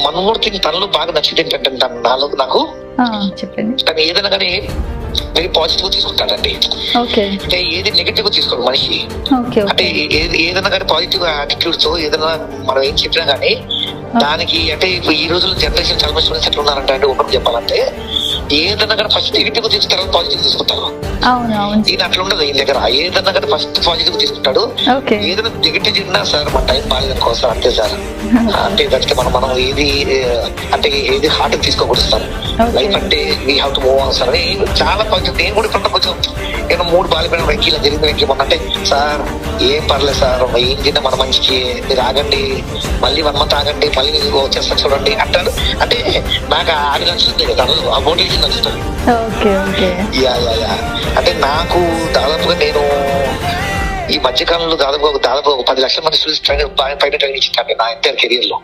One more thing తనలో బాగా నచ్చింది ఏంటంటే నాకు చెప్పండి. తను ఏదైనా కానీ వెరీ పాజిటివ్ తీసుకుంటాడండి. అంటే ఏది నెగటివ్ తీసుకోడు మనిషి. అంటే ఏదైనా కానీ పాజిటివ్ యాటిట్యూడ్ తో ఏదైనా మనం ఏం చెప్పినా కానీ దానికి అంటే ఇప్పుడు ఈ రోజుల్లో జనరేషన్ చాలా మంది స్టూడెంట్స్ ఎట్లా ఉన్నారంటే అండి ఓపెన్ చెప్పాలంటే ఏదైనా కానీ ఫస్ట్ నెగిటివ్ తీసుకున్న తర్వాత పాజిటివ్ తీసుకుంటారు. ఈయన అట్లా ఉండదు. ఈయన దగ్గర ఏదైనా కానీ ఫస్ట్ పాజిటివ్ తీసుకుంటాడు. ఏదైనా నెగిటివ్ చెప్పినా సార్ మన టైం బాగాలేదు కోసం అంతే సార్ అంటే దానికి మనం ఏది అంటే ఏది హార్ట్ తీసుకోకూడదు సార్. లైఫ్ అంటే we have to move on sir అని చాలా పాజిటివ్. నేను కూడా ఇప్పుడు కొంచెం నేను 3 బాలిపోయిన వెంకీ ఇలా జరిగింది వెంకీ మొన్న అంటే సార్ ఏం పర్లేదు సార్ ఏం తిన్నా మన మంచికి మీరు ఆగండి మళ్ళీ 1 month ఆగండి మళ్ళీ వచ్చేస్తా చూడండి అంటాడు. అంటే నాకు ఆడి నచ్చుతుంది కదా ఆ మోటివేషన్ నచ్చుతుంది. అంటే నాకు దాదాపుగా నేను ఈ మధ్య కాలంలో దాదాపు 10 లక్షల మంది స్టూడెంట్స్ పైన ట్రైనింగ్ ఇచ్చిందండి నా ఎంటైర్ కెరియర్ లో.